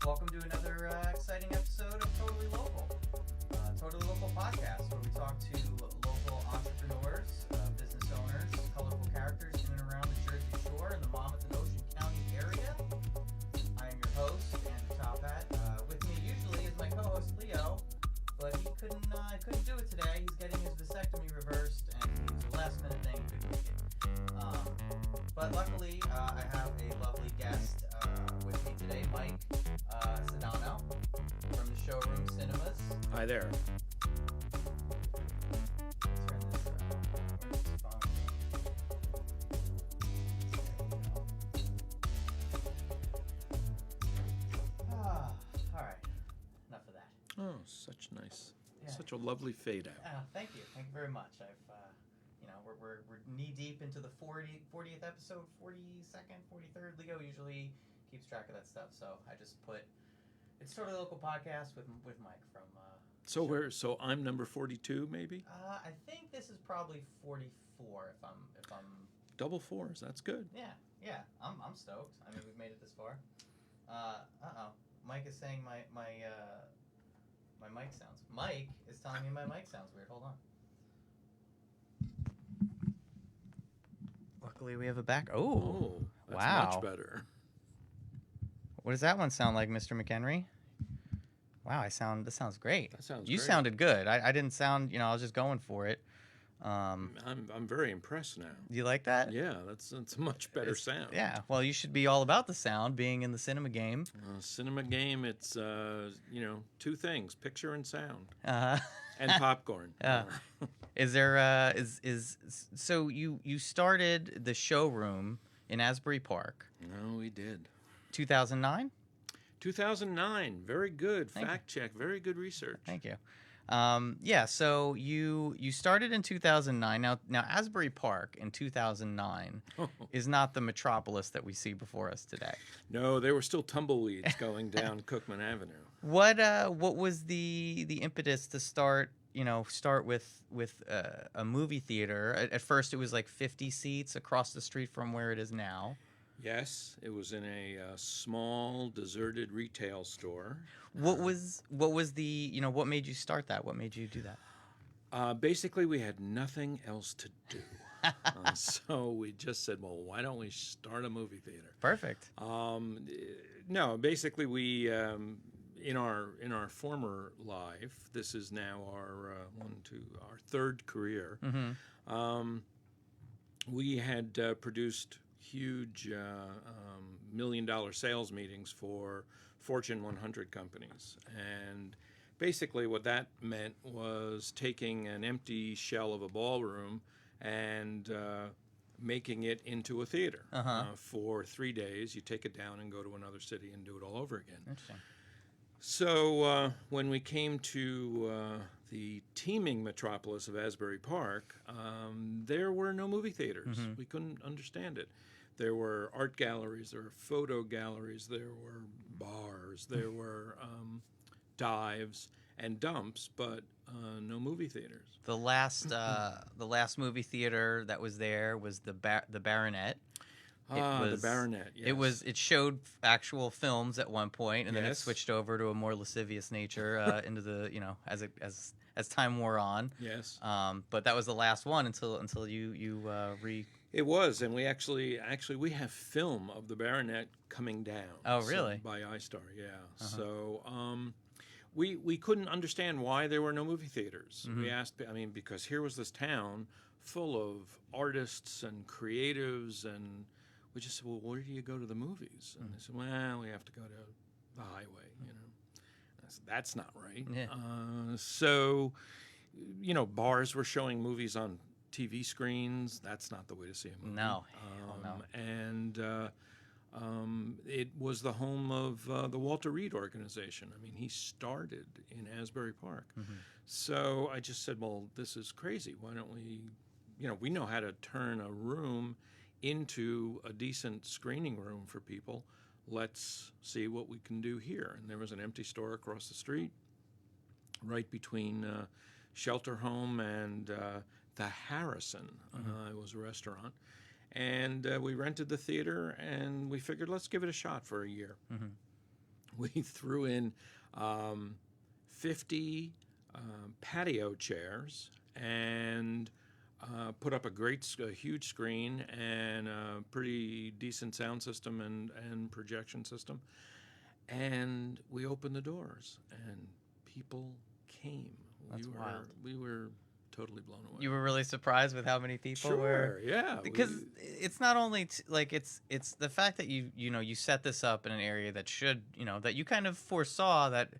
Welcome to another exciting episode of Totally Local. Totally Local podcast, where we talk to local entrepreneurs, business owners, colorful characters in and around the Jersey Shore and the Monmouth and Ocean County area. I am your host, Andrew Top Hat. With me usually is my co-host Leo, but he couldn't do it today. He's getting his vasectomy reversed, and it was a last-minute thing. Couldn't make it. But luckily, I have a lovely guest with me today, Mike Sodano from the Showroom Cinemas. Hi there. Turn this, where's this phone? All right. Enough of that. Oh, such a lovely fade out. Thank you very much. We're knee deep into the 40th episode, 42nd, 43rd. Leo usually keeps track of that stuff, so I just put it's Totally Local podcast with Mike from. So I'm number 42, maybe. I think this is probably 44 if I'm. Double fours. That's good. Yeah. I'm stoked. I mean, we've made it this far. Mike is saying my mic sounds. Mike is telling me my mic sounds weird. Hold on. Luckily, we have a back. Oh, that's wow. Much better. What does that one sound like, Mr. McHenry? Wow, this sounds great. That sounds You great. sounded good. I didn't sound, I was just going for it. I'm very impressed now. You like that? Yeah, that's a much better sound. Yeah, well, you should be all about the sound, being in the cinema game. Cinema game, it's two things: picture and sound, Uh-huh. and popcorn. Is there so you started the showroom in Asbury Park? No, we did. 2009? 2009. Very good. Thank Fact check. Very good research. Thank you. So you started in 2009. Now Asbury Park in 2009 is not the metropolis that we see before us today. No, there were still tumbleweeds going down Cookman Avenue. What was the impetus to start with a movie theater? At first it was like 50 seats across the street from where it is now. Yes, it was in a small, deserted retail store. What was the what made you start that? What made you do that? Basically, we had nothing else to do, so we just said, "Well, why don't we start a movie theater?" Perfect. No, basically, we in our former life, this is now our our third career. Mm-hmm. We had produced huge $1 million sales meetings for Fortune 100 companies. And basically what that meant was taking an empty shell of a ballroom and making it into a theater. For 3 days. You take it down and go to another city and do it all over again. Interesting. So when we came to the teeming metropolis of Asbury Park, there were no movie theaters. Mm-hmm. We couldn't understand it. There were art galleries, there were photo galleries, there were bars, there were dives and dumps, but no movie theaters. The last movie theater that was there was the Baronet. The Baronet. Yes. It showed actual films at one point, and then it Yes. switched over to a more lascivious nature into the as time wore on. Yes. But that was the last one until you re. It was, and we actually we have film of the Baronet coming down. Oh, really? By iStar, yeah. So we couldn't understand why there were no movie theaters. Mm-hmm. We asked, because here was this town full of artists and creatives, and we just said, well, where do you go to the movies? And they said, well, we have to go to the highway, I said, that's not right. Yeah. So, bars were showing movies on TV screens. That's not the way to see a movie. No. No. And it was the home of the Walter Reed organization. He started in Asbury Park. Mm-hmm. So I just said, well, this is crazy. Why don't we, we know how to turn a room into a decent screening room for people. Let's see what we can do here. And there was an empty store across the street, right between Shelter Home and the Harrison. It was a restaurant. And we rented the theater, and we figured, let's give it a shot for a year. Mm-hmm. we threw in 50 patio chairs and put up a huge screen and a pretty decent sound system and projection system. And we opened the doors, and people came. That's wild. We were totally blown away. You were really surprised with how many people were? Sure, yeah. Because it's not only it's the fact that you set this up in an area that should, that you kind of foresaw that.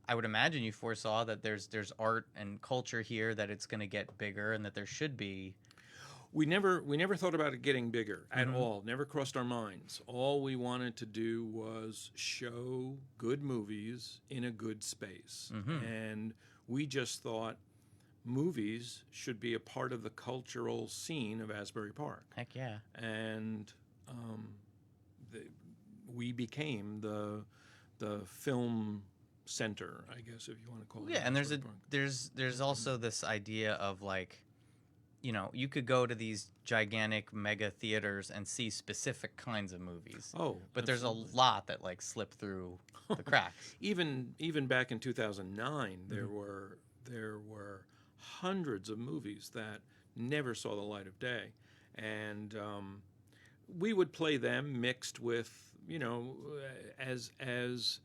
I would imagine you foresaw that there's art and culture here, that it's going to get bigger, and that there should be. We never thought about it getting bigger at all. Never crossed our minds. All we wanted to do was show good movies in a good space. And we just thought movies should be a part of the cultural scene of Asbury Park. Heck yeah. And we became the film center, I guess, if you want to call it. Yeah, and there's also this idea of like, you could go to these gigantic mega theaters and see specific kinds of movies. Oh, but absolutely. There's a lot that like slip through the cracks. Even back in 2009, there were hundreds of movies that never saw the light of day, and we would play them mixed with, as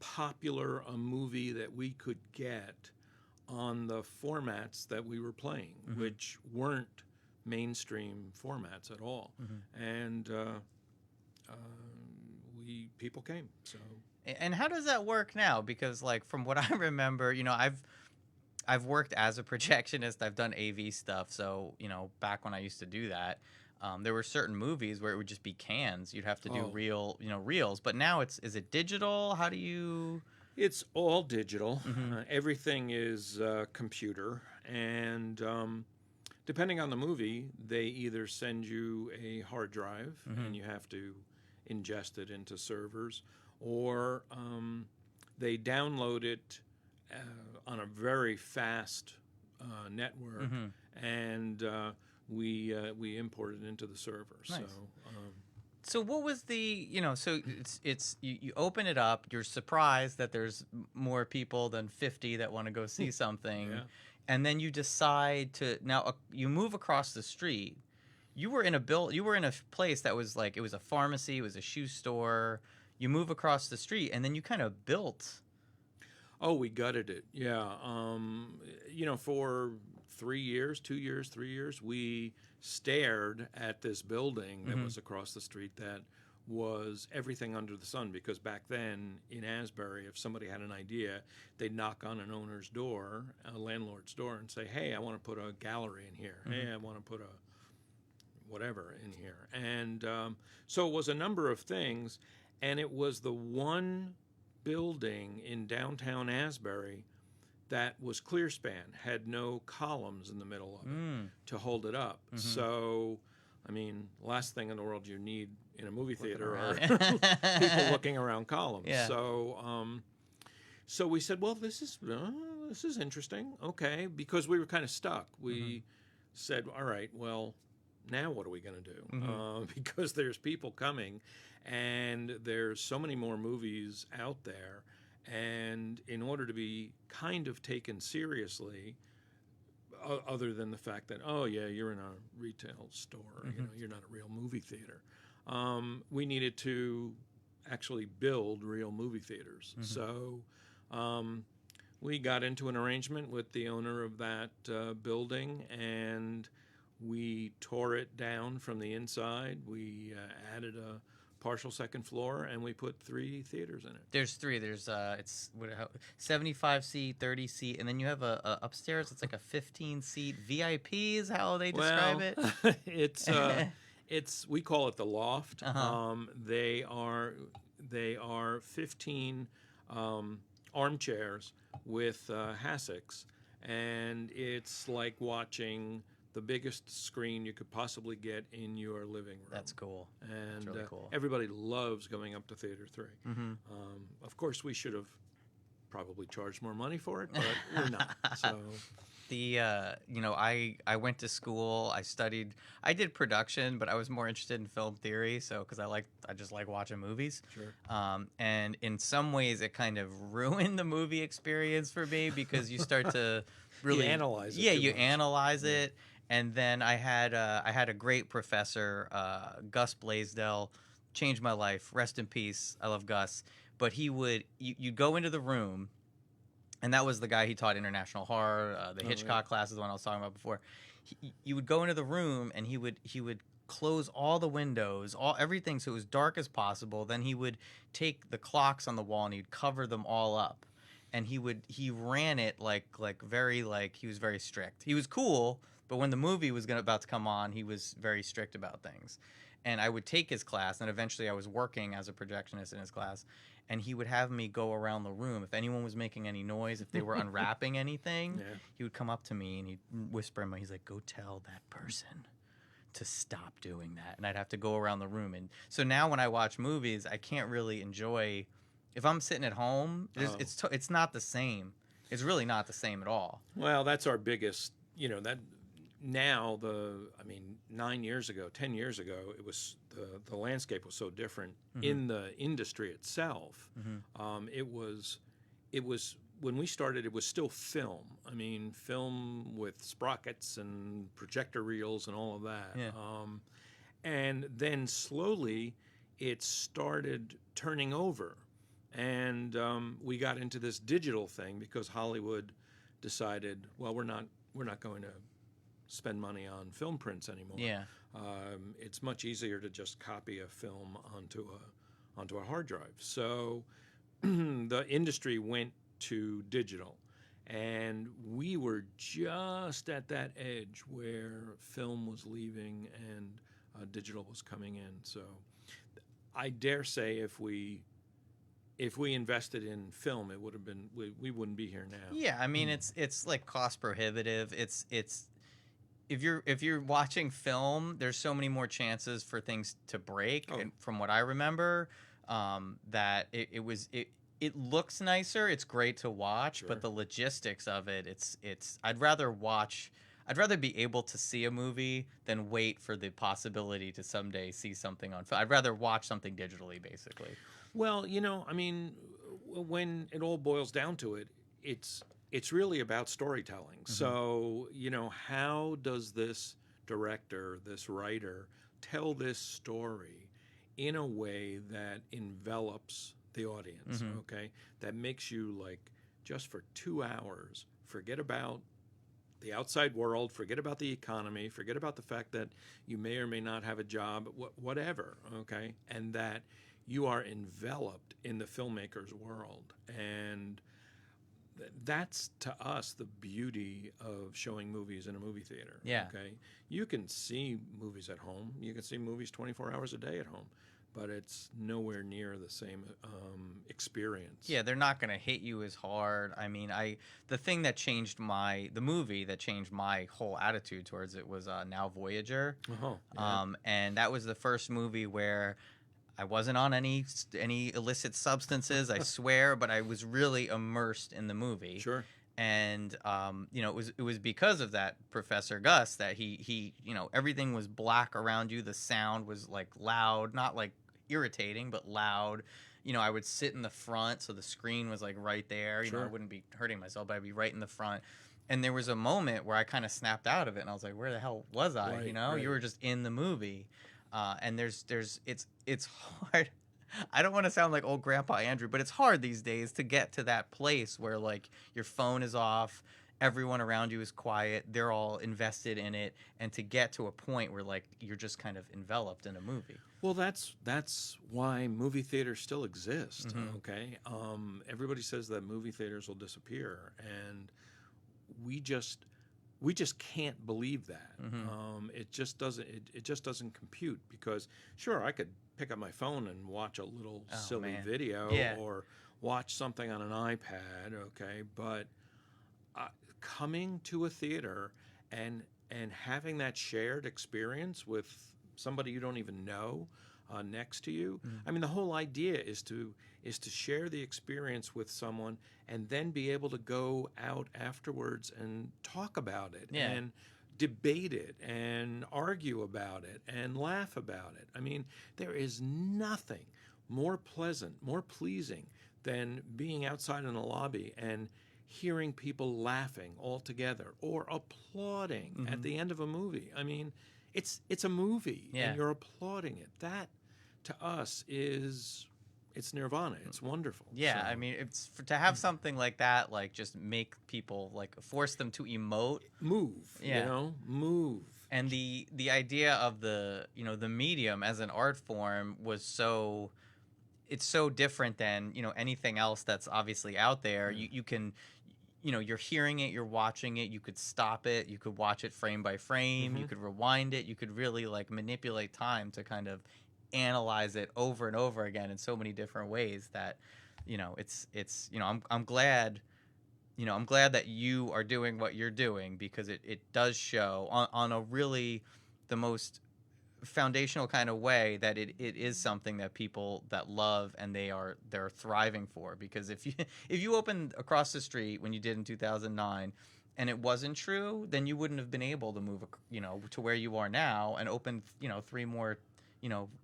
popular a movie that we could get on the formats that we were playing, which weren't mainstream formats at all. And people came. So. And how does that work now? Because like from what I remember, I've worked as a projectionist. I've done AV stuff. So back when I used to do that, there were certain movies where it would just be cans. You'd have to do reels. But now is it digital? How do you? It's all digital. Everything is computer, and depending on the movie, they either send you a hard drive and you have to ingest it into servers, or they download it on a very fast network, and we import it into the server. Nice. So what was the, so it's you open it up, you're surprised that there's more people than 50 that want to go see something, and then you decide to, now you move across the street. You were in a place that was like, it was a pharmacy, it was a shoe store. You move across the street, and then you kind of built. Oh, we gutted it. Yeah. For 3 years, 2 years, 3 years, we stared at this building that was across the street that was everything under the sun, because back then in Asbury, if somebody had an idea, they'd knock on an owner's door, a landlord's door, and say, hey, I want to put a gallery in here. Hey, I want to put a whatever in here. And so it was a number of things, and it was the one building in downtown Asbury that was clear span, had no columns in the middle of it to hold it up. So, I mean, last thing in the world you need in a movie theater are people looking around columns. Yeah. So we said, well, this is interesting. Okay, because we were kind of stuck. We said, all right, well, now what are we going to do? Because there's people coming, and there's so many more movies out there. And in order to be kind of taken seriously, other than the fact that, oh, yeah, you're in a retail store, you're not a real movie theater, we needed to actually build real movie theaters. So we got into an arrangement with the owner of that building, and we tore it down from the inside. We added a partial second floor, and we put 3 theaters in it. There's 3. There's 75 seat, 30 seat, and then you have a upstairs. It's like a 15 seat VIP is how they describe it. It's we call it the loft. They are 15 armchairs with hassocks, and it's like watching the biggest screen you could possibly get in your living room. That's cool. And That's really cool. Everybody loves going up to Theater 3. Of course, we should have probably charged more money for it, but we're not. So I went to school. I did production, but I was more interested in film theory. So because I just like watching movies. Sure. And in some ways, it kind of ruined the movie experience for me because you start to really analyze it Yeah, too you much. analyze it. And then I had a great professor, Gus Blaisdell, changed my life. Rest in peace. I love Gus. But you'd go into the room. And that was the guy he taught international horror. The Hitchcock class is the one I was talking about before. You would go into the room, and he would close all the windows, everything, so it was dark as possible. Then he would take the clocks on the wall and he'd cover them all up. And he ran it like he was very strict. He was cool, but when the movie was about to come on, he was very strict about things. And I would take his class, and eventually I was working as a projectionist in his class. And he would have me go around the room. If anyone was making any noise, if they were unwrapping anything, he would come up to me and he'd whisper in my, he's like, "Go tell that person to stop doing that." And I'd have to go around the room. And so now when I watch movies, I can't really enjoy. If I'm sitting at home, it's not the same. It's really not the same at all. Well, that's our biggest, that now 9 years ago, 10 years ago, it was the landscape was so different in the industry itself. It was when we started, it was still film. I mean, film with sprockets and projector reels and all of that. Yeah. And then slowly it started turning over. And we got into this digital thing because Hollywood decided, well, we're not going to spend money on film prints anymore. Yeah. It's much easier to just copy a film onto a hard drive. So the industry went to digital, and we were just at that edge where film was leaving and digital was coming in. So I dare say if we invested in film, it would have been we wouldn't be here now. Yeah, I mean it's like cost prohibitive. It's if you're watching film, there's so many more chances for things to break. And from what I remember, that it looks nicer. It's great to watch, but the logistics of it's I'd rather be able to see a movie than wait for the possibility to someday see something on film. I'd rather watch something digitally, basically. Well, when it all boils down to it, it's really about storytelling. So, how does this director, this writer, tell this story in a way that envelops the audience, okay? That makes you, just for 2 hours, forget about the outside world, forget about the economy, forget about the fact that you may or may not have a job, whatever, okay? And that you are enveloped in the filmmaker's world. And that's, to us, the beauty of showing movies in a movie theater. Yeah. Okay. You can see movies at home. You can see movies 24 hours a day at home, but it's nowhere near the same experience. Yeah, they're not going to hit you as hard. I mean, the thing that changed the movie that changed my whole attitude towards it was Now Voyager. And that was the first movie where I wasn't on any illicit substances, I swear, but I was really immersed in the movie. Sure. And it was because of that Professor Gus that he everything was black around you. The sound was loud, not irritating, but loud. I would sit in the front, so the screen was right there. Sure. I wouldn't be hurting myself, but I'd be right in the front. And there was a moment where I kind of snapped out of it, and I was like, "Where the hell was I?" Right. You were just in the movie. And it's hard. I don't want to sound like old Grandpa Andrew, but it's hard these days to get to that place where your phone is off, everyone around you is quiet, they're all invested in it, and to get to a point where you're just kind of enveloped in a movie. Well, that's why movie theaters still exist. Okay, everybody says that movie theaters will disappear, and we just can't believe that. It just doesn't compute, because sure, I could pick up my phone and watch a little silly video or watch something on an iPad, okay, but coming to a theater and having that shared experience with somebody you don't even know, next to you. I mean, the whole idea is to share the experience with someone and then be able to go out afterwards and talk about it and debate it and argue about it and laugh about it. I mean, there is nothing more pleasant, more pleasing than being outside in the lobby and hearing people laughing all together or applauding at the end of a movie. I mean, it's a movie and you're applauding it. That to us it's nirvana. It's wonderful. Yeah, So, I mean, it's to have something like that, like just make people like force them to emote, move. Yeah. You know, move. and the idea of the the medium as an art form was it's so different than anything else that's obviously out there. You can you're hearing it, you're watching it, you could stop it, you could watch it frame by frame, you could rewind it, you could really like manipulate time to kind of analyze it over and over again in so many different ways that I'm glad I'm glad that you are doing what you're doing, because it does show on a really the most foundational kind of way that it is something that people that love and they're thriving for. Because if you opened across the street when you did in 2009 and it wasn't true, then you wouldn't have been able to move to where you are now and open 3 more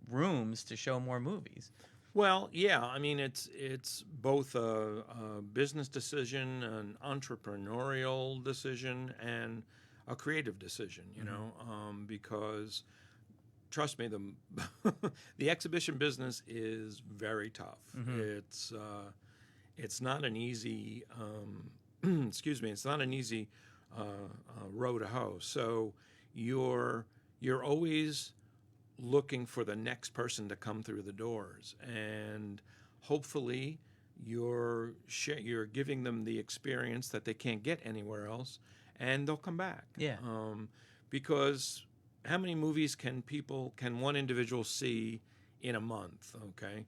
rooms to show more movies. Well, yeah, I mean, it's both a business decision, an entrepreneurial decision, and a creative decision, because trust me, the exhibition business is very tough. It's not an easy excuse me, it's not an easy row to hoe. So you're always looking for the next person to come through the doors, and hopefully you're giving them the experience that they can't get anywhere else, and they'll come back. Yeah. Because how many movies can one individual see in a month? Okay,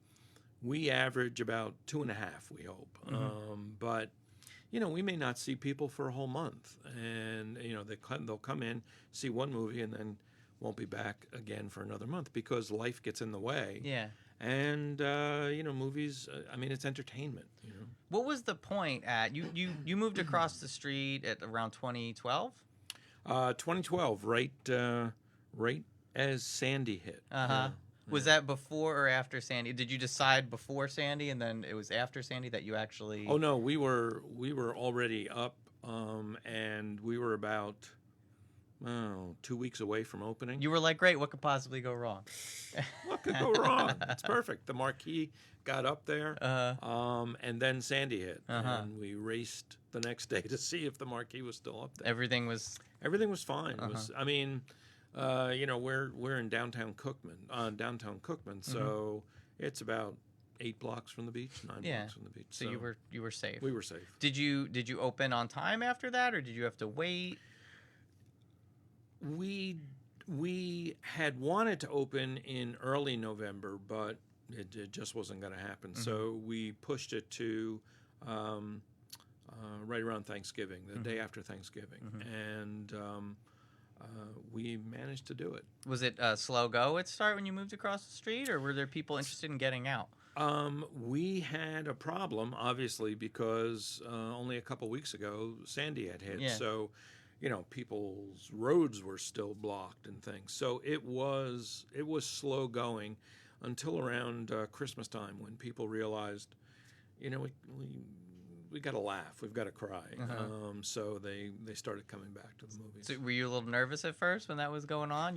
we average about 2.5. We hope, but we may not see people for a whole month, and they'll come in, see one movie, and then won't be back again for another month because life gets in the way. Yeah. And movies. I mean, it's entertainment. What was the point at you moved across the street at around 2012? 2012, right as Sandy hit. Was that before or after Sandy? Did you decide before Sandy and then it was after Sandy that you actually? Oh no, we were already up, and we were about 2 weeks away from opening. You were like, great, what could possibly go wrong? What could go wrong? It's perfect. The marquee got up there, and then Sandy hit, and we raced the next day to see if the marquee was still up there. Everything was fine. It was, I mean, we're in downtown Cookman, so it's about 8 blocks from the beach, 9 blocks from the beach. So you were safe. We were safe. Did you open on time after that, or did you have to wait? We had wanted to open in early November, but it just wasn't going to happen. So we pushed it to right around Thanksgiving, the day after Thanksgiving, and we managed to do it. Was it a slow go at start when you moved across the street, or were there people interested in getting out? We had a problem, obviously, because only a couple weeks ago Sandy had hit. Yeah. So people's roads were still blocked and things. So it was slow going until around Christmas time, when people realized, we got to laugh, we've got to cry. So they started coming back to the movies. So were you a little nervous at first when that was going on?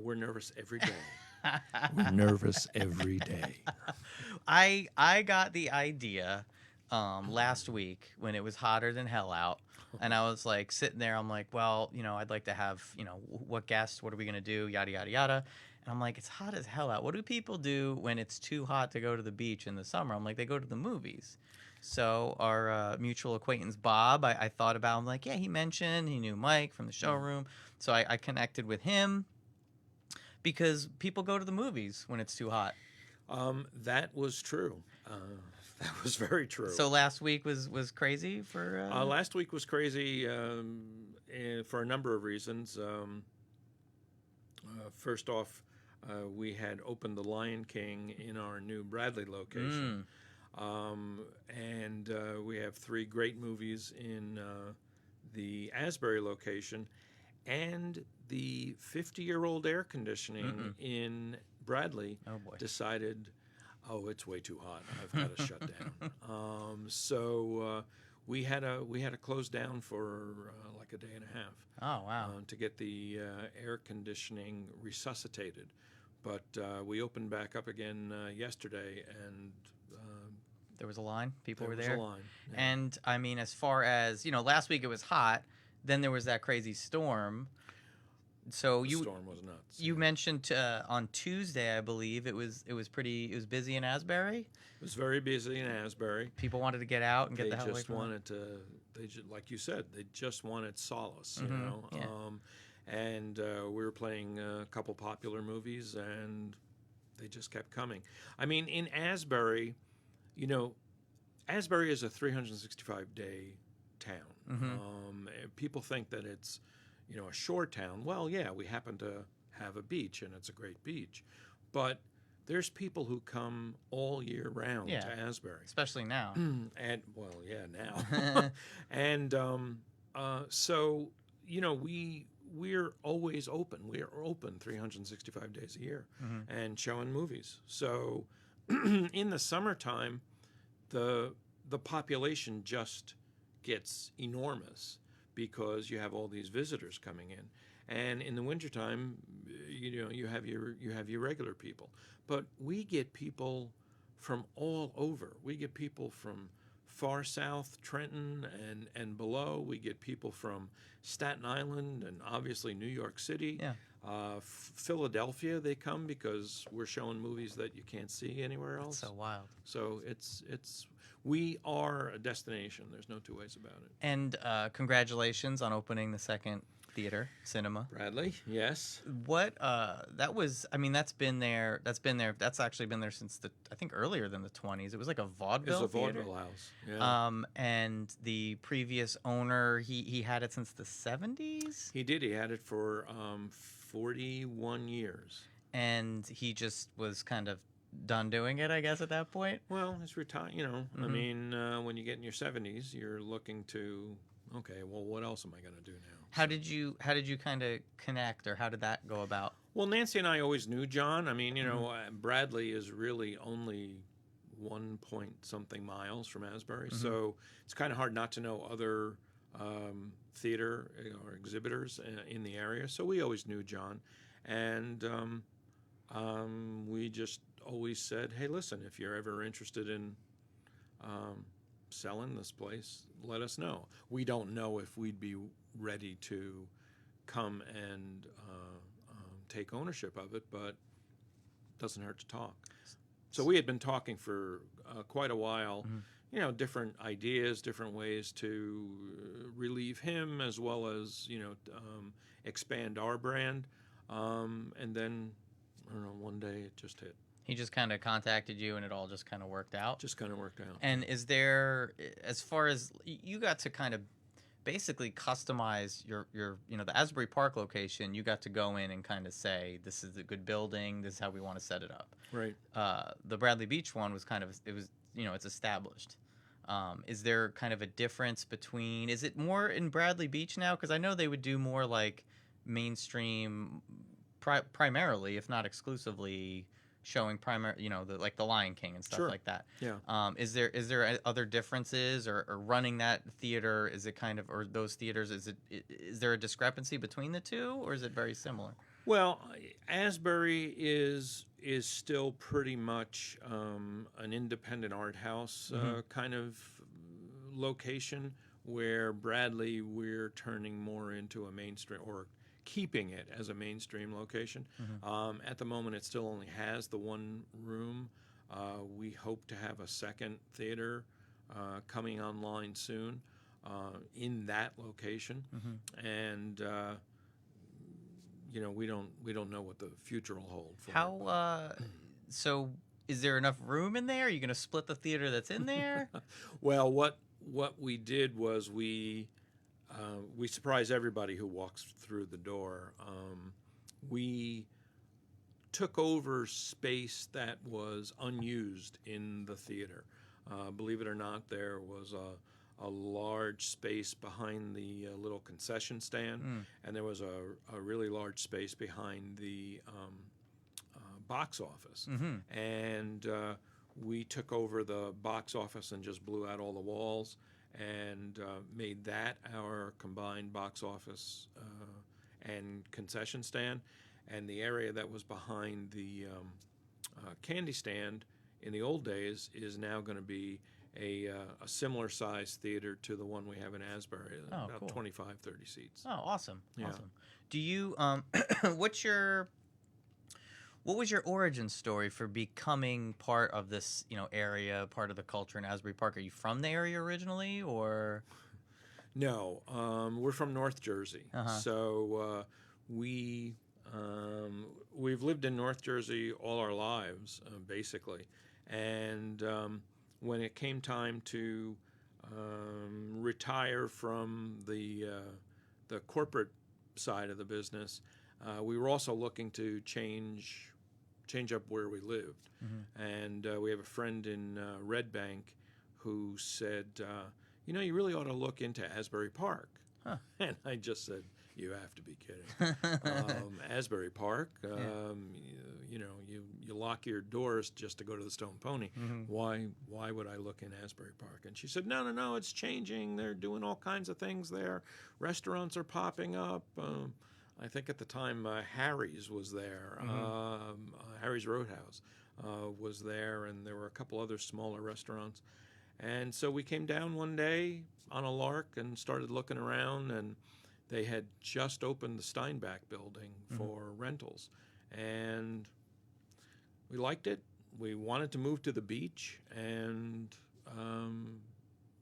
We're nervous every day. We're nervous every day. I got the idea last week when it was hotter than hell out. And I was like sitting there, I'm like, well, I'd like to have, what guests, what are we going to do, yada, yada, yada. And I'm like, it's hot as hell out. What do people do when it's too hot to go to the beach in the summer? I'm like, they go to the movies. So our mutual acquaintance, Bob, I thought about him, like, yeah, he knew Mike from the showroom. So I connected with him because people go to the movies when it's too hot. That was true. That was very true. So last week was crazy for... Last week was crazy for a number of reasons. First off, we had opened the Lion King in our new Bradley location. And we have 3 great movies in the Asbury location, and the 50-year-old air conditioning in Bradley decided, oh, it's way too hot. I've got to shut down. So we had to close down for like a day and a half. Oh, wow. To get the air conditioning resuscitated. But we opened back up again yesterday, and there was a line. People were there. There was a line. Yeah. And I mean, as far as last week it was hot. Then there was that crazy storm. So the storm was nuts. You mentioned on Tuesday, I believe it was busy in Asbury. It was very busy in Asbury. People wanted to get out and get the hell away just from wanted to. They just, like you said, they just wanted solace. Yeah. And we were playing a couple popular movies, and they just kept coming. I mean, in Asbury, Asbury is a 365-day town. People think that it's, a shore town. Well, yeah, we happen to have a beach, and it's a great beach. But there's people who come all year round to Asbury. Especially now. And, well, yeah, now. And so, we're always open. We are open 365 days a year and showing movies. So in the summertime, the population just gets enormous because you have all these visitors coming in. And in the wintertime, you have your regular people. But we get people from all over. We get people from far south, Trenton and below. We get people from Staten Island and obviously New York City. Yeah. Philadelphia, they come because we're showing movies that you can't see anywhere else. That's so wild. So we are a destination. There's no two ways about it. And congratulations on opening the second theater, cinema. Bradley, yes. What that was, I mean, that's actually been there since I think earlier than the 20s. It was like a vaudeville It's a theater. vaudeville house. Yeah. And the previous owner, he had it since the 70s? He did. He had it for 41 years. And he just was kind of done doing it, I guess, at that point? Well, he's retired, I mean, when you get in your 70s, you're looking to, okay, well, what else am I going to do now? How did you kind of connect, or how did that go about? Well, Nancy and I always knew John. I mean, Bradley is really only 1 point something miles from Asbury, so it's kind of hard not to know other theater or exhibitors in the area. So we always knew John, and we just always said, hey, listen, if you're ever interested in selling this place, let us know. We don't know if we'd be ready to come and take ownership of it, but it doesn't hurt to talk. So we had been talking for quite a while, different ideas, different ways to relieve him as well as, expand our brand. And then, I don't know, one day it just hit. He just kind of contacted you, and it all just kind of worked out? Just kind of worked out. And is there, as far as, you got to kind of basically customize your the Asbury Park location, you got to go in and kind of say, this is a good building, this is how we want to set it up. Right. The Bradley Beach one was kind of, it's established. Is there kind of a difference between, is it more in Bradley Beach now? Because I know they would do more like mainstream, primarily, if not exclusively, showing like the Lion King and stuff like that. Yeah. Is there other differences, or running that theater? Is it kind of, or those theaters? Is there a discrepancy between the two, or is it very similar? Well, Asbury is still pretty much an independent art house kind of location, where Bradley, we're turning more into a mainstream, or keeping it as a mainstream location. At the moment, it still only has the one room. We hope to have a second theater coming online soon in that location, and we don't know what the future will hold for How so? Is there enough room in there? Are you going to split the theater that's in there? Well, what we did was we surprise everybody who walks through the door. We took over space that was unused in the theater. Believe it or not, there was a large space behind the little concession stand, and there was a really large space behind the box office. And we took over the box office and just blew out all the walls and made that our combined box office and concession stand. And the area that was behind the candy stand in the old days is now going to be a similar size theater to the one we have in Asbury, about cool. 25, 30 seats. Oh, awesome. Yeah. Awesome. Do you, what was your origin story for becoming part of this, area, part of the culture in Asbury Park? Are you from the area originally, or? No, we're from North Jersey. So we've lived in North Jersey all our lives, basically. And when it came time to retire from the corporate side of the business, we were also looking to change up where we lived. And we have a friend in Red Bank who said, you really ought to look into Asbury Park. And I just said, you have to be kidding. Asbury Park, you lock your doors just to go to the Stone Pony. Why would I look in Asbury Park? And she said, no, it's changing. They're doing all kinds of things there. Restaurants are popping up. I think at the time Harry's was there. Harry's Roadhouse was there, and there were a couple other smaller restaurants. And so we came down one day on a lark and started looking around, and they had just opened the Steinbach building for rentals. And we liked it. We wanted to move to the beach, and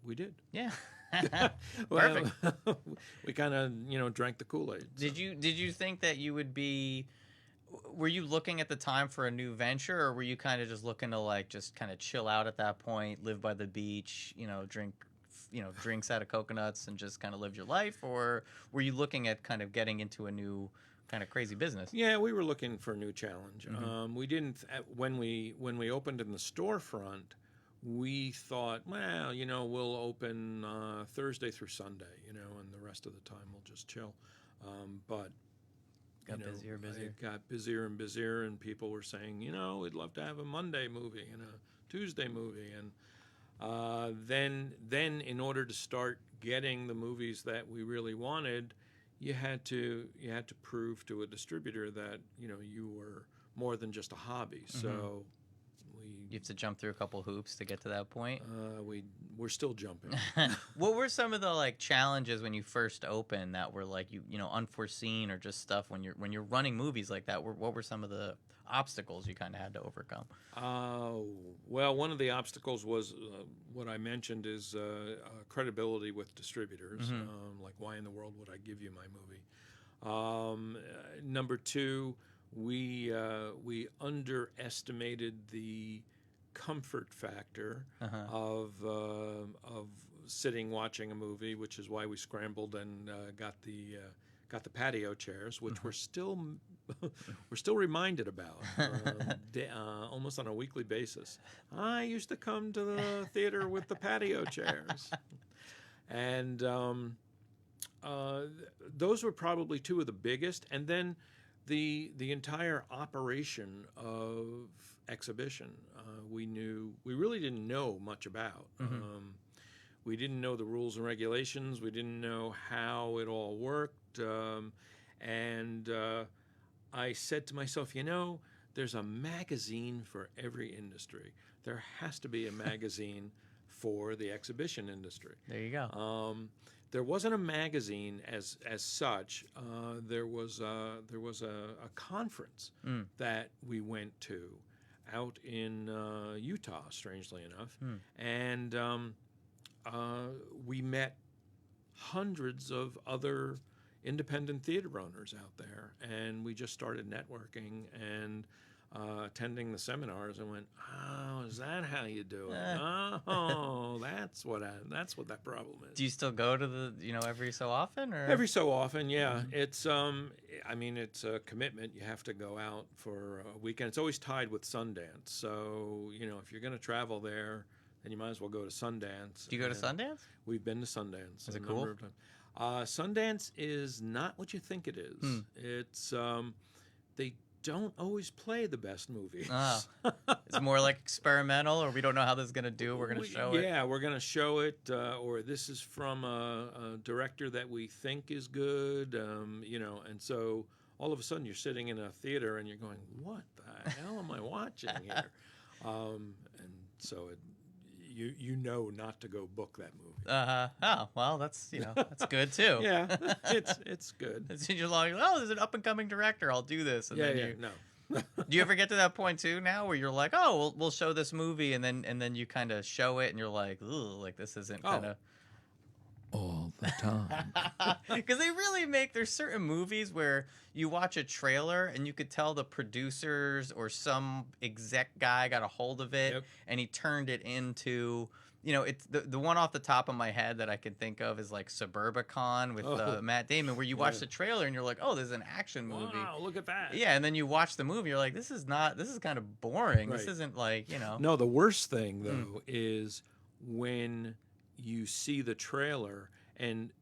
we did. Yeah. Perfect. We kind of, drank the Kool-Aid. Did you think that you would be? Were you looking at the time for a new venture, or were you kind of just looking to just kind of chill out at that point, live by the beach, drink, drinks out of coconuts and just kind of live your life, or were you looking at kind of getting into a new kind of crazy business? Yeah, we were looking for a new challenge. We didn't when we opened in the storefront. We thought, well, we'll open Thursday through Sunday, and the rest of the time we'll just chill. But got busier and busier. It got busier and busier, and people were saying, we'd love to have a Monday movie and a Tuesday movie, and then in order to start getting the movies that we really wanted, you had to prove to a distributor that you were more than just a hobby. So. You have to jump through a couple hoops to get to that point. We're still jumping. What were some of the challenges when you first opened that were unforeseen, or just stuff when you're running movies like that? What were some of the obstacles you kind of had to overcome? Well, one of the obstacles was what I mentioned is credibility with distributors. Like, why in the world would I give you my movie? Number two, we underestimated the comfort factor of sitting watching a movie, which is why we scrambled and got the patio chairs, which we're still reminded about almost on a weekly basis. I used to come to the theater with the patio chairs, and those were probably two of the biggest. And then the entire operation of exhibition, we really didn't know much about. We didn't know the rules and regulations. We didn't know how it all worked. And I said to myself, there's a magazine for every industry. There has to be a magazine for the exhibition industry. There you go. There wasn't a magazine as such. There was a conference that we went to out in Utah, strangely enough, and we met hundreds of other independent theater owners out there, and we just started networking. And attending the seminars and went, "Oh, is that how you do it? Oh, that's what that problem is." Do you still go to the every so often, or Every so often, yeah. It's I mean, it's a commitment. You have to go out for a weekend. It's always tied with Sundance. So if you're going to travel there, then you might as well go to Sundance. Do you go to Sundance? We've been to Sundance. Is it cool? Sundance is not what you think it is. It's they don't always play the best movies. Oh. It's more like experimental, or we don't know how this is going to do. We're going to show it. Yeah, we're going to show it, or this is from a director that we think is good, and so all of a sudden you're sitting in a theater and you're going, what the hell am I watching here? And so you know not to go book that movie. Oh, well, that's that's good too. Yeah, it's good. You're like, oh, there's an up and coming director. I'll do this. And No. Do you ever get to that point too now, where you're like, oh, we'll show this movie, and then you kind of show it, and you're like, ooh, like this isn't kind of all the time. Because they really there's certain movies where you watch a trailer and you could tell the producers or some exec guy got a hold of it, and he turned it into, it's the one off the top of my head that I can think of is like Suburbicon with Matt Damon, where you watch the trailer and you're like, oh, there's an action movie. Wow, look at that. Yeah, and then you watch the movie, you're like, this is kind of boring. Right. This isn't like, No, the worst thing though is when you see the trailer and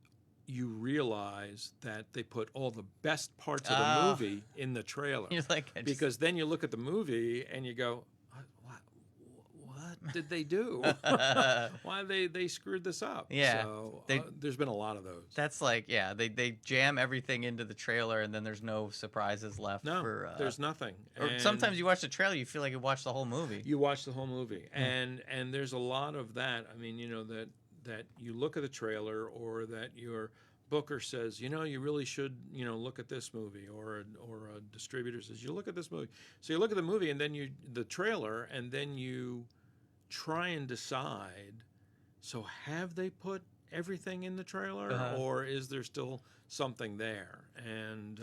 you realize that they put all the best parts of the movie in the trailer. You're like, because then you look at the movie and you go, what did they do? Why they screwed this up? Yeah. So there's been a lot of those. That's like, they jam everything into the trailer and then there's no surprises left. No, there's nothing. Or sometimes you watch the trailer, you feel like you watched the whole movie. You watch the whole movie. And there's a lot of that. I mean, that you look at the trailer, or that your booker says, you really should, look at this movie, or a distributor says, you look at this movie. So you look at the movie and then the trailer, and then you try and decide, so have they put everything in the trailer, or is there still something there? And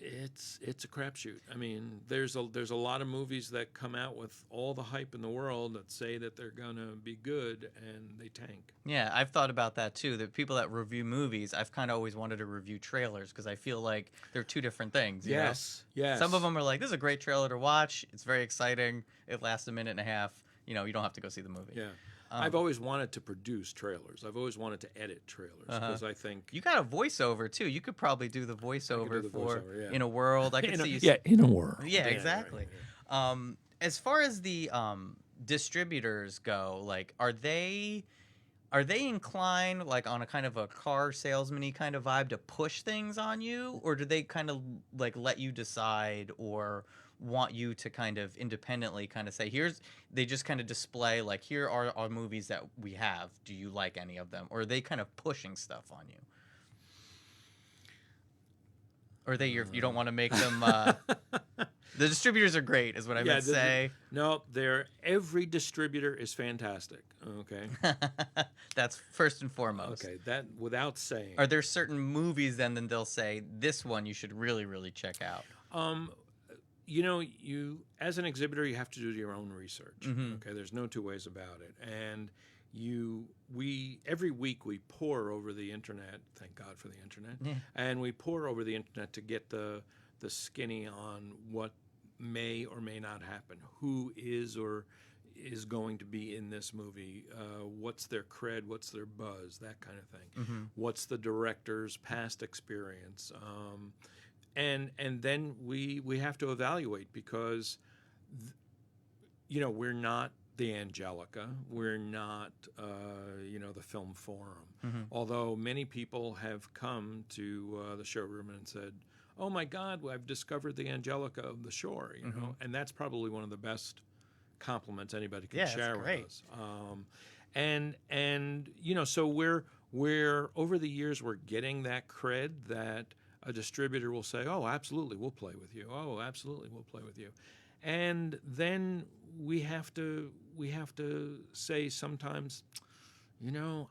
it's a crapshoot. I mean, there's a lot of movies that come out with all the hype in the world that say that they're gonna be good, and they tank. Yeah, I've thought about that too. The people that review movies, I've kind of always wanted to review trailers because I feel like they're two different things. Yes. Some of them are like, this is a great trailer to watch. It's very exciting. It lasts a minute and a half. You don't have to go see the movie. Yeah. I've always wanted to produce trailers. I've always wanted to edit trailers because I think you got a voiceover too. You could probably do the voiceover In a World. I could see you. Yeah, In a World. Yeah, exactly. Right. As far as the distributors go, like, are they inclined, like, on a kind of a car salesman-y kind of vibe to push things on you, or do they kind of like let you decide, or want you to kind of independently kind of say, they just kind of display, like, here are our movies that we have, do you like any of them? Or are they kind of pushing stuff on you? Or you don't want to make them the distributors are great is what I meant to say. No, every distributor is fantastic. Okay. That's first and foremost. Okay, that without saying. Are there certain movies then they'll say, this one you should really, really check out? You as an exhibitor, you have to do your own research. Mm-hmm. Okay, there's no two ways about it. And every week we pore over the internet. Thank God for the internet. Yeah. And we pore over the internet to get the skinny on what may or may not happen. Who is or is going to be in this movie? What's their cred? What's their buzz? That kind of thing. Mm-hmm. What's the director's past experience? And then we have to evaluate because, we're not the Angelica. We're not, the Film Forum. Mm-hmm. Although many people have come to the showroom and said, oh, my God, I've discovered the Angelica of the Shore, and that's probably one of the best compliments anybody can share with us. So we're over the years, we're getting that cred that a distributor will say, oh, absolutely, we'll play with you. Oh, absolutely, we'll play with you. And then we have to say sometimes,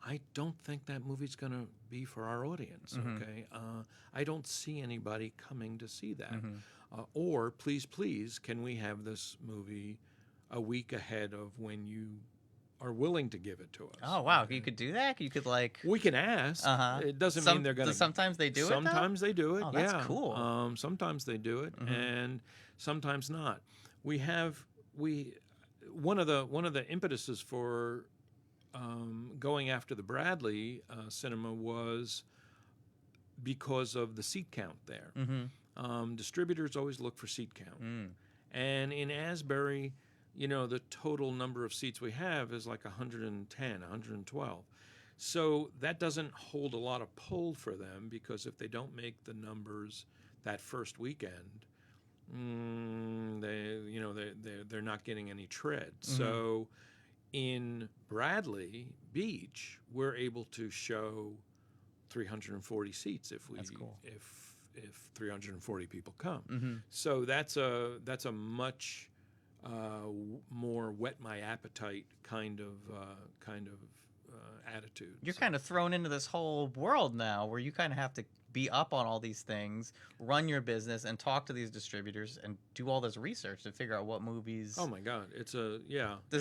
I don't think that movie's going to be for our audience, okay? I don't see anybody coming to see that. Or, please, can we have this movie a week ahead of when you are willing to give it to us? Oh, wow. You could do that? You could, like... We can ask. It doesn't mean they're going to... Sometimes they do it, Sometimes they do it, Oh, that's cool. Sometimes they do it, and sometimes not. One of the impetuses for going after the Bradley cinema was because of the seat count there. Distributors always look for seat count. And in Asbury, the total number of seats we have is like 110, 112. So that doesn't hold a lot of pull for them, because if they don't make the numbers that first weekend, they're not getting any tread. So in Bradley Beach, we're able to show 340 seats if That's cool. if 340 people come. So that's a much more whet my appetite kind of attitude. You're kind of thrown into this whole world now where you kind of have to be up on all these things, run your business, and talk to these distributors and do all this research to figure out what movies. Oh my God, This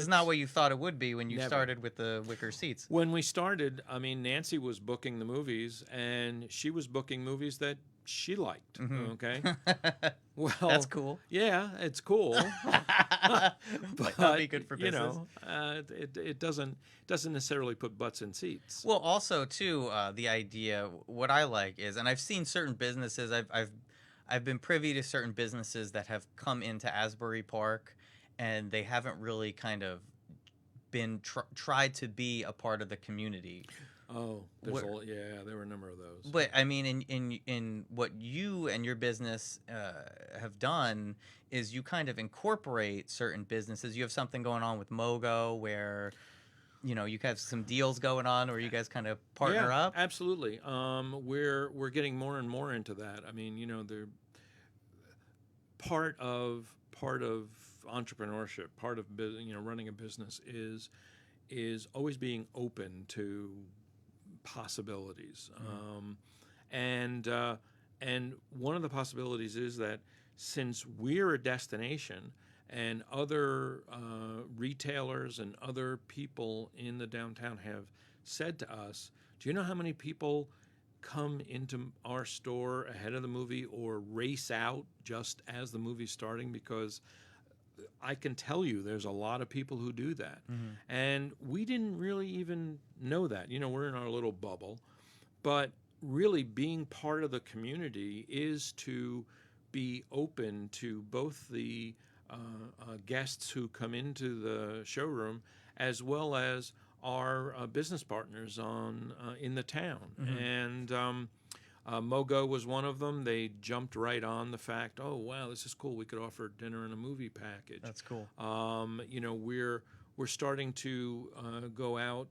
is not what you thought it would be when you started with the wicker seats. When we started, Nancy was booking the movies, and she was booking movies that she liked. Okay, well, that's cool. Yeah, it's cool, but not be good for business. It doesn't necessarily put butts in seats. Well, also too, the idea. What I like is, and I've seen certain businesses. I've been privy to certain businesses that have come into Asbury Park, and they haven't really kind of been tried to be a part of the community. Oh, there were a number of those. But I mean, in what you and your business have done is you kind of incorporate certain businesses. You have something going on with Mogo where, you have some deals going on where you guys kind of partner up. Absolutely. We're getting more and more into that. I mean, they're part of entrepreneurship, part of running a business is always being open to possibilities. And one of the possibilities is that since we're a destination and other retailers and other people in the downtown have said to us, do you know how many people come into our store ahead of the movie or race out just as the movie's starting? Because I can tell you there's a lot of people who do that. And we didn't really even know that. We're in our little bubble. But really being part of the community is to be open to both the guests who come into the showroom as well as our business partners in the town. And Mogo was one of them. They jumped right on the fact, oh, wow, this is cool. We could offer dinner and a movie package. That's cool. We're starting to go out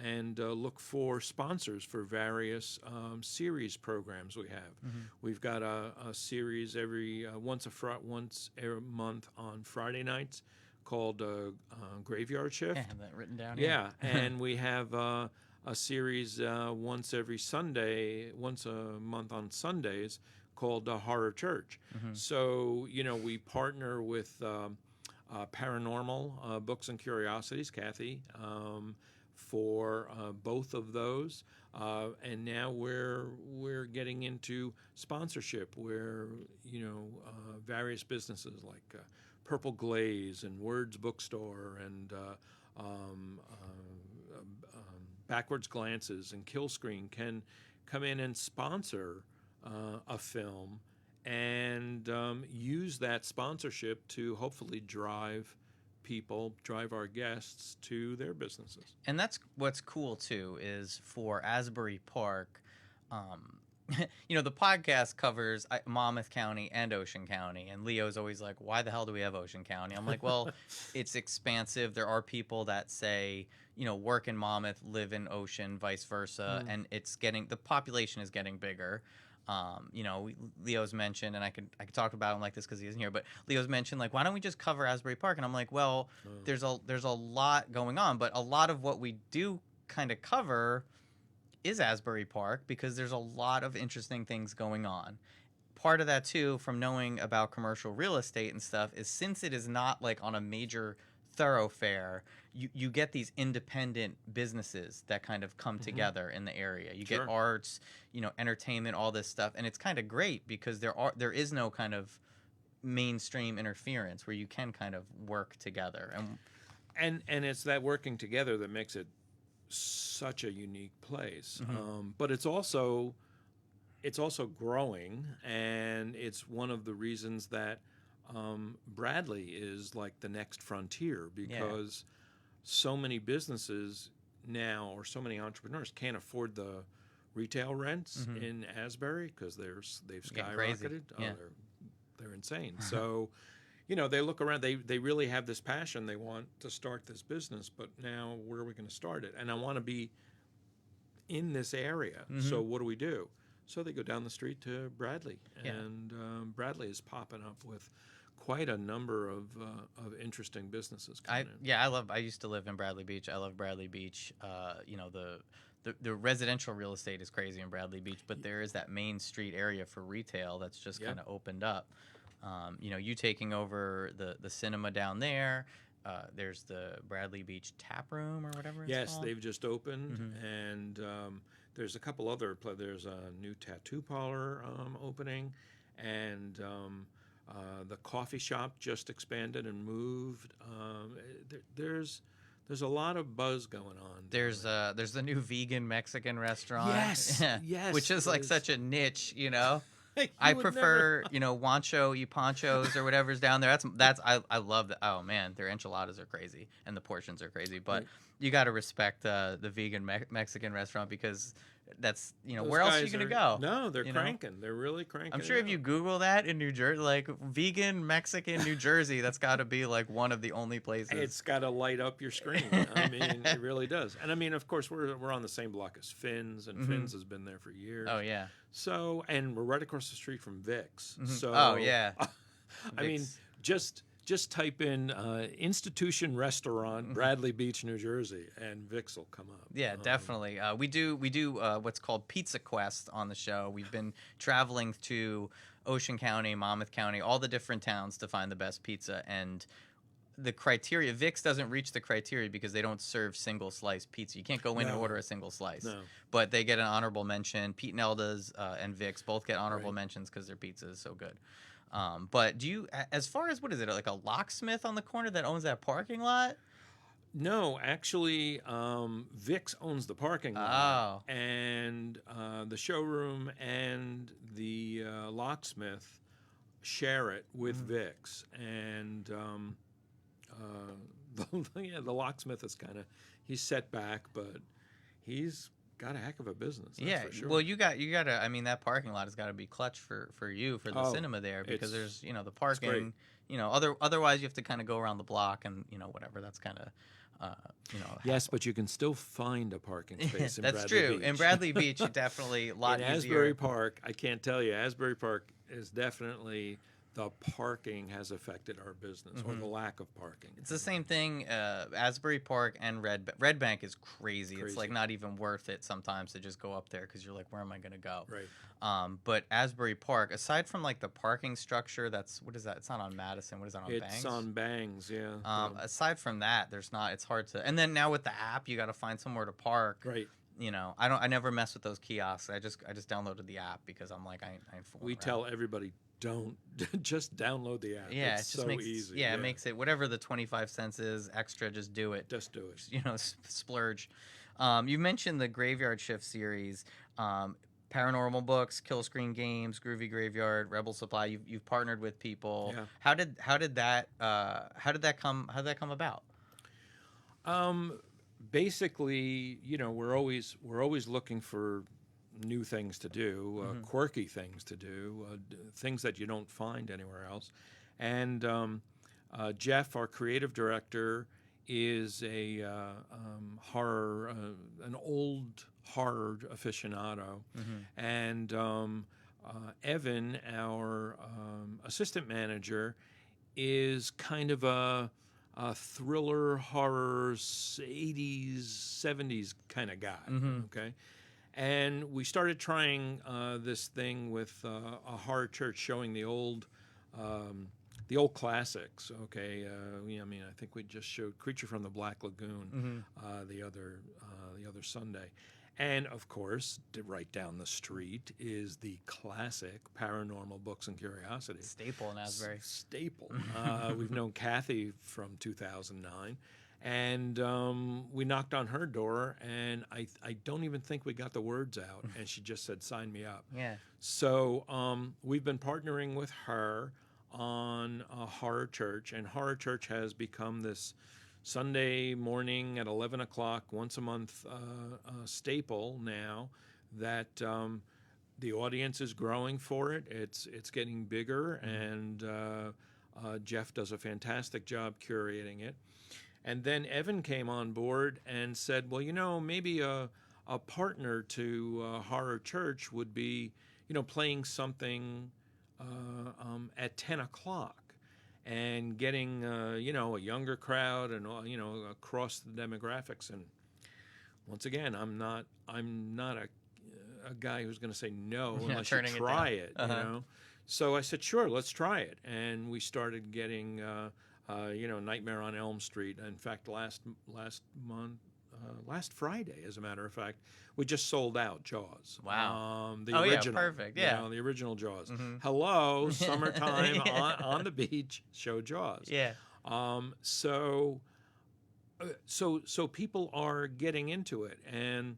and look for sponsors for various series programs we have. We've got a series once a month on Friday nights called Graveyard Shift. I have that written down. Yeah, and we have a series once a month on Sundays called Horror Church. So, we partner with Paranormal Books and Curiosities, Kathy, for both of those. And now we're getting into sponsorship where, various businesses like Purple Glaze and Words Bookstore and Backwards Glances and Kill Screen can come in and sponsor a film and use that sponsorship to hopefully drive our guests to their businesses. And that's what's cool too, is for Asbury Park, the podcast covers Monmouth County and Ocean County, and Leo's always like, why the hell do we have Ocean County? I'm like, well, it's expansive. There are people that say, work in Monmouth, live in Ocean, vice versa, and the population is getting bigger. Leo's mentioned, and I could talk about him like this because he isn't here, but Leo's mentioned, like, why don't we just cover Asbury Park? And I'm like, well, there's a lot going on, but a lot of what we do kind of cover is Asbury Park, because there's a lot of interesting things going on. Part of that too, from knowing about commercial real estate and stuff, is since it is not like on a major thoroughfare, you get these independent businesses that kind of come together in the area. You get arts, entertainment, all this stuff, and it's kind of great because there is no kind of mainstream interference where you can kind of work together. And it's that working together that makes it such a unique place. But it's also growing, and it's one of the reasons that Bradley is like the next frontier, because so many businesses now, or so many entrepreneurs, can't afford the retail rents in Asbury because they've skyrocketed. They're insane. So, they look around. They really have this passion. They want to start this business, but now where are we going to start it? And I want to be in this area. So what do we do? So they go down the street to Bradley, and Bradley is popping up with quite a number of interesting businesses. I used to live in Bradley Beach. I love Bradley Beach. The residential real estate is crazy in Bradley Beach, but there is that main street area for retail that's just kind of opened up. You taking over the cinema down there. There's the Bradley Beach Tap Room or whatever it's called. Yes, they've just opened, and there's a couple other. There's a new tattoo parlor opening, and the coffee shop just expanded and moved. There's a lot of buzz going on. There's the new vegan Mexican restaurant. Yes, yes, which is like such a niche, I prefer, Wancho y Panchos or whatever's down there. I love that. Oh man, their enchiladas are crazy and the portions are crazy. But you got to respect the vegan Mexican restaurant, because that's where else are you gonna go? No, they're cranking. They're really cranking. I'm sure if you Google that in New Jersey, like vegan Mexican New Jersey, that's got to be like one of the only places. It's got to light up your screen. I mean, it really does. And I mean, of course, we're on the same block as Finn's, and Finn's has been there for years. Oh yeah. So, and we're right across the street from Vic's. So, oh yeah. I mean, just type in Institution Restaurant, Bradley Beach, New Jersey, and Vic's will come up. Yeah, definitely. We do what's called Pizza Quest on the show. We've been traveling to Ocean County, Monmouth County, all the different towns to find the best pizza. And the criteria, Vic's doesn't reach the criteria because they don't serve single slice pizza. You can't go in and order a single slice. No. But they get an honorable mention. Pete and Elda's and Vic's both get honorable mentions because their pizza is so good. But do you, as far as, what is it, like a locksmith on the corner that owns that parking lot? No, actually, Vic's owns the parking lot. Oh. And the showroom and the locksmith share it with Vic's. And the locksmith is he's set back, but he's got a heck of a business. That's for sure. Well, you got to. I mean, that parking lot has got to be clutch for you for the cinema there, because there's the parking. Otherwise you have to kind of go around the block and whatever. That's kind of. Yes, but you can still find a parking space in Bradley Beach. That's true. In Bradley Beach, definitely a lot easier. In Asbury Park, I can't tell you. Asbury Park is definitely. The parking has affected our business, or the lack of parking. It's the same thing. Asbury Park and Red Bank is crazy. It's like not even worth it sometimes to just go up there, because you're like, where am I going to go? Right. But Asbury Park, aside from like the parking structure, what is that? It's not on Madison. What is that on Bangs? It's on Bangs, yeah. Aside from that, there's not. It's hard to. And then now with the app, you got to find somewhere to park. Right. I never mess with those kiosks. I just downloaded the app because I'm like, I ain't fooling We around. Tell everybody, don't just download the app. Yeah, it's it just makes easy. Yeah, it makes it whatever the 25 cents is extra. Just do it. Just do it. Splurge. You mentioned the Graveyard Shift series, Paranormal Books, Kill Screen Games, Groovy Graveyard, Rebel Supply. You've partnered with people. Yeah. How did that come about? Basically, we're always looking for new things to do, quirky things to do, things that you don't find anywhere else. And Jeff, our creative director, is a horror, an old horror aficionado, and Evan, our assistant manager, is kind of a thriller, horror, 80s, 70s kind of guy. Okay. And we started trying this thing with a horror church showing the old classics. Okay, I mean, I think we just showed Creature from the Black Lagoon the other Sunday, and of course, right down the street is the classic Paranormal Books and Curiosities. Staple in Asbury. Staple. We've known Kathy from 2009. And we knocked on her door, and I don't even think we got the words out, and she just said, "Sign me up." Yeah. So we've been partnering with her on a horror church, and horror church has become this Sunday morning at 11 o'clock, once a month staple now that the audience is growing for it. It's getting bigger, and Jeff does a fantastic job curating it. And then Evan came on board and said, well, maybe a partner to Horror Church would be, playing something at 10 o'clock and getting, a younger crowd and, across the demographics. And once again, I'm not a guy who's going to say no unless you try it, So I said, sure, let's try it. And we started getting... Nightmare on Elm Street. In fact, last Friday, as a matter of fact, we just sold out Jaws. Wow. The original. Yeah, perfect. Yeah. The original Jaws. Hello, summertime on the beach, show Jaws. Yeah. So people are getting into it, and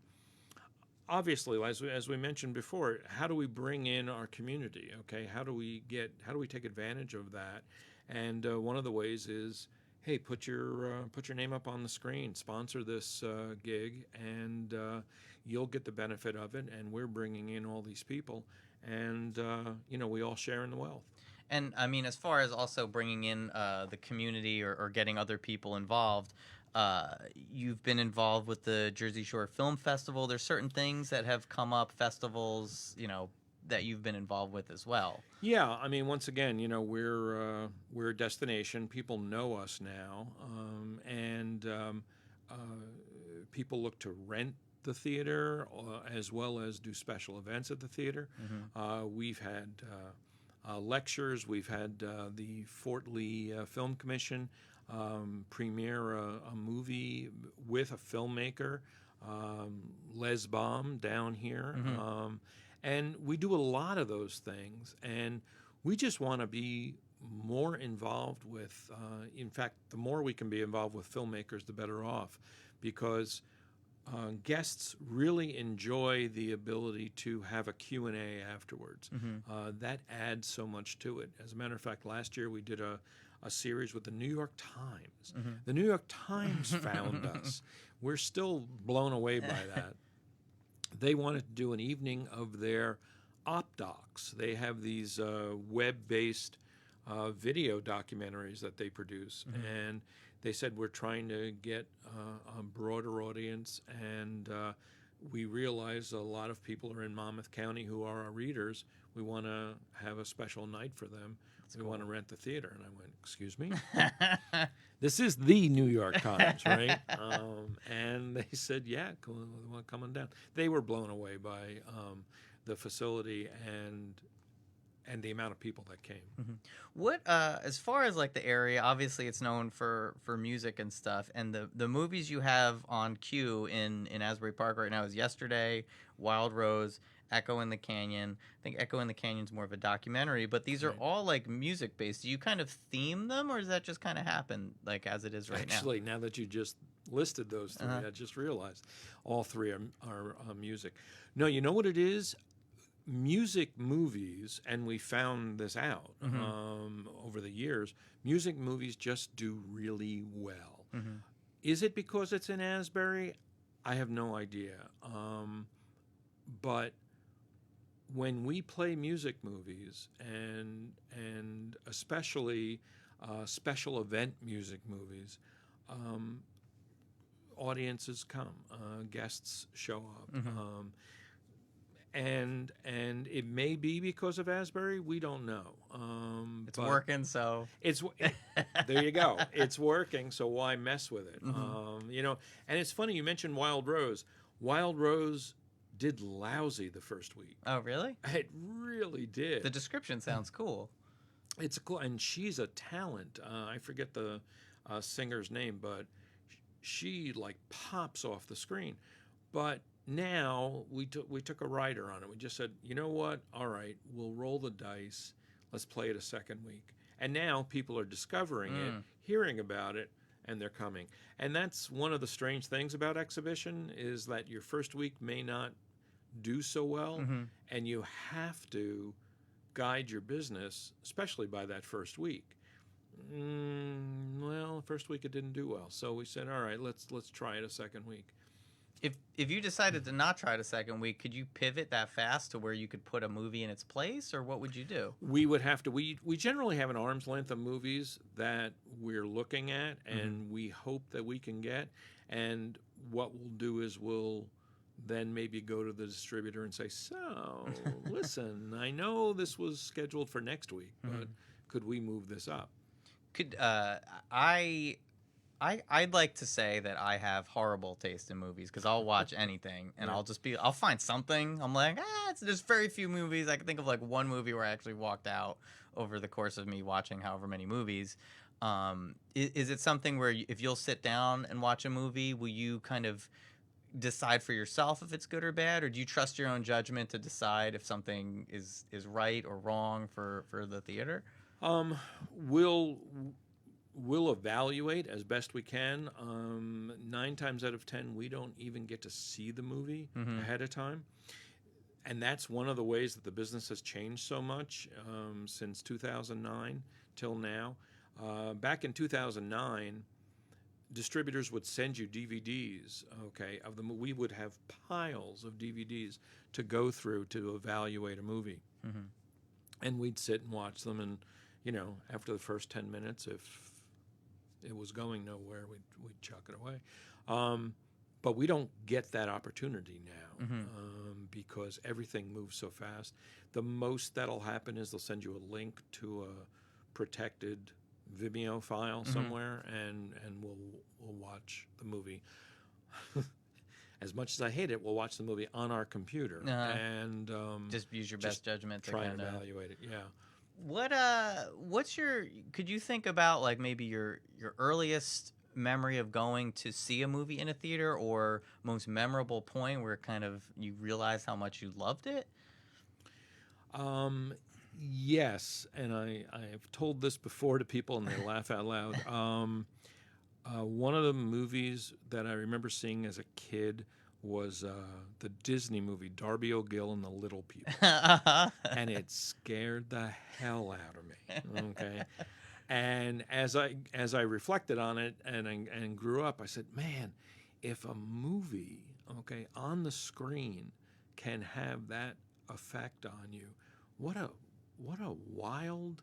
obviously, as we mentioned before, how do we bring in our community? Okay, how do we take advantage of that? And one of the ways is, hey, put your name up on the screen, sponsor this gig, and you'll get the benefit of it. And we're bringing in all these people, and we all share in the wealth. And I mean, as far as also bringing in the community or getting other people involved, you've been involved with the Jersey Shore Film Festival. There's certain things that have come up, festivals, that you've been involved with as well. Yeah, I mean, once again, we're a destination. People know us now, and people look to rent the theater as well as do special events at the theater. We've had lectures. We've had the Fort Lee Film Commission premiere a movie with a filmmaker, Les Baum, down here. And we do a lot of those things, and we just want to be more involved with, in fact, the more we can be involved with filmmakers, the better off, because guests really enjoy the ability to have a Q&A afterwards. That adds so much to it. As a matter of fact, last year we did a series with the New York Times. The New York Times found us. We're still blown away by that. They wanted to do an evening of their op docs. They have these web-based video documentaries that they produce, and they said we're trying to get a broader audience, and we realize a lot of people are in Monmouth County who are our readers. We want to have a special night for them. We want to rent the theater. And I went, excuse me? This is the New York Times, right? And they said, yeah, come on down. They were blown away by the facility and the amount of people that came. What, as far as like the area, obviously it's known for music and stuff, and the movies you have on queue in Asbury Park right now is Yesterday, Wild Rose, Echo in the Canyon. I think Echo in the Canyon's more of a documentary, but these are all like music based. Do you kind of theme them, or does that just kind of happen like as it is right now? Actually, now that you just listed those three, I just realized all three are music. No, you know what it is? Music movies, and we found this out over the years, music movies just do really well. Is it because it's in Asbury? I have no idea. But when we play music movies, and especially special event music movies, audiences come, guests show up. and it may be because of Asbury. We don't know. It's but working, so there you go. It's working, so why mess with it? Mm-hmm. And it's funny you mentioned Wild Rose. Wild Rose did lousy the first week. Oh, really? It really did. The description sounds cool. It's cool, and she's a talent. I forget the singer's name, but she like pops off the screen. But now we took a rider on it. We just said, you know what? All right, we'll roll the dice. Let's play it a second week. And now people are discovering it, hearing about it, and they're coming. And that's one of the strange things about exhibition is that your first week may not do so well, and you have to guide your business, especially by that first week. Well, first week it didn't do well, so we said, all right, let's try it a second week. If you decided to not try it a second week, could you pivot that fast to where you could put a movie in its place, or what would you do? We would have to. We generally have an arm's length of movies that we're looking at, and we hope that we can get. And what we'll do is we'll then maybe go to the distributor and say, so, listen, I know this was scheduled for next week, but could we move this up? I'd like to say that I have horrible taste in movies because I'll watch anything and I'll find something. I'm like, there's very few movies. I can think of like one movie where I actually walked out over the course of me watching however many movies. Is it something where if you'll sit down and watch a movie, will you kind of decide for yourself if it's good or bad, or do you trust your own judgment to decide if something is right or wrong for the theater? We'll evaluate as best we can. 9 times out of 10, we don't even get to see the movie ahead of time. And that's one of the ways that the business has changed so much since 2009 till now. Back in 2009, distributors would send you DVDs, of them. We would have piles of DVDs to go through to evaluate a movie. And we'd sit and watch them, and, after the first 10 minutes, if it was going nowhere, we'd chuck it away. But we don't get that opportunity now because everything moves so fast. The most that'll happen is they'll send you a link to a protected Vimeo file somewhere, and we'll watch the movie. As much as I hate it, we'll watch the movie on our computer and just use your best judgment to try and evaluate it. Yeah. Could you think about like maybe your earliest memory of going to see a movie in a theater, or most memorable point where kind of you realized how much you loved it? Yes, and I've told this before to people and they laugh out loud. One of the movies that I remember seeing as a kid was the Disney movie Darby O'Gill and the Little People, and it scared the hell out of me. Okay, and as I reflected on it and grew up, I said, man, if a movie on the screen can have that effect on you, what a wild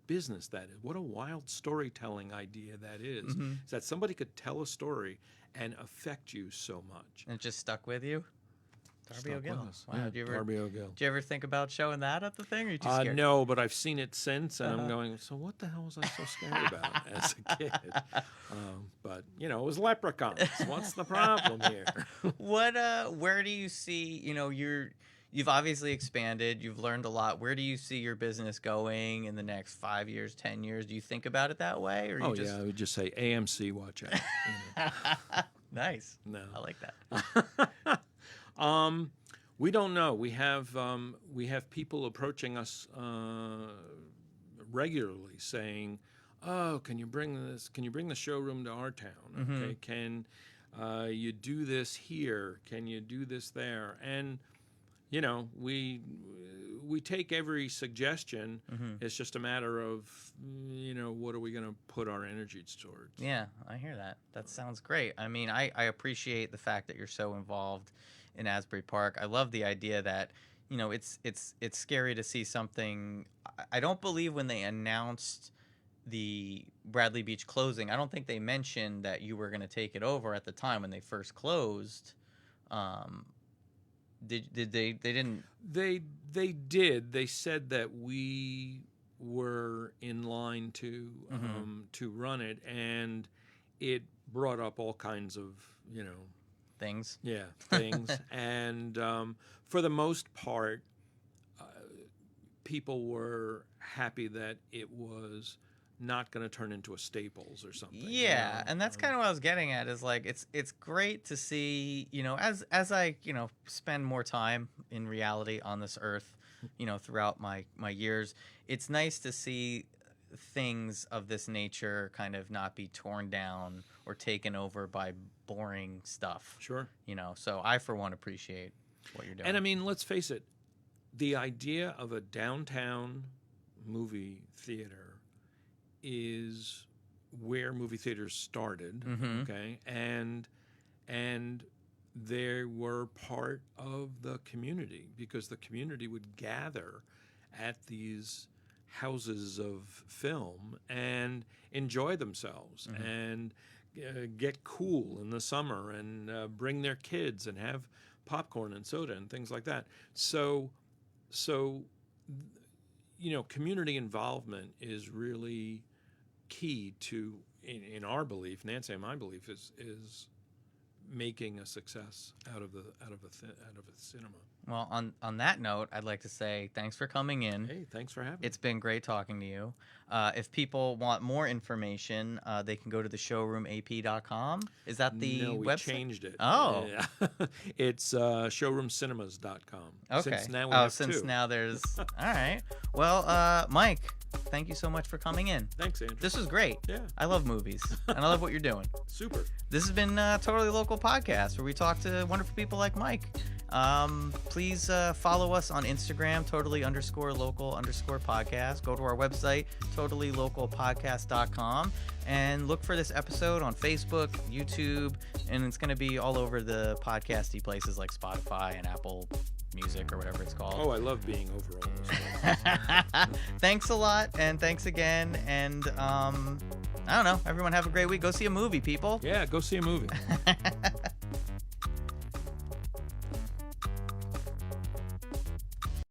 business that is. What a wild storytelling idea that is. Is that somebody could tell a story and affect you so much. And it just stuck with you? Darby O'Gill. Wow. Yeah, Darby O'Gill. Did you ever think about showing that at the thing? Or are you too scared? No, but I've seen it since, and I'm going, so what the hell was I so scared about as a kid? But, it was leprechauns. What's the problem here? Where do you see, you've obviously expanded, you've learned a lot. Where do you see your business going in the next 5 years, 10 years? Do you think about it that way? Or I would just say AMC, watch out. Nice. No. I like that. We don't know. We have people approaching us regularly saying, "Oh, can you bring the showroom to our town? Okay, can you do this here? Can you do this there?" And we take every suggestion. It's just a matter of what are we going to put our energy towards. Yeah, I hear that. That sounds great. I mean, I appreciate the fact that you're so involved in Asbury Park. I love the idea that it's scary to see something. I don't believe when they announced the Bradley Beach closing, I don't think they mentioned that you were going to take it over at the time when they first closed. did they didn't? They did. They said that we were in line to run it, and it brought up all kinds of Things. Yeah, things. And for the most part, people were happy that it was not going to turn into a Staples or something. Yeah, and that's kind of what I was getting at. Is like it's great to see, as I spend more time in reality on this earth, throughout my years, it's nice to see things of this nature kind of not be torn down or taken over by boring stuff. Sure. So I for one appreciate what you're doing. And I mean, let's face it, the idea of a downtown movie theater is where movie theaters started, okay? And they were part of the community because the community would gather at these houses of film and enjoy themselves and get cool in the summer and bring their kids and have popcorn and soda and things like that. So community involvement is really key to, in our belief, Nancy and my belief, is making a success out of a cinema. Well, on that note, I'd like to say thanks for coming in. Hey, thanks for having me. It's been great talking to you. If people want more information, they can go to the showroomap.com. Is that the No, we website? changed it. Oh. Yeah. It's showroomcinemas.com. Okay. Since now we have since two. now there's... All right. Well, Mike, thank you so much for coming in. Thanks, Andrew. This was great. Yeah. I love movies, and I love what you're doing. Super. This has been Totally Local Podcast, where we talk to wonderful people like Mike. Please follow us on Instagram, totally_local_podcast. Go to our website, totallylocalpodcast.com, and look for this episode on Facebook, YouTube, and it's going to be all over the podcasty places like Spotify and Apple Music or whatever it's called. Oh, I love being over all those places. Thanks a lot, and thanks again, and I don't know, everyone have a great week. Go see a movie, people. Yeah, go see a movie.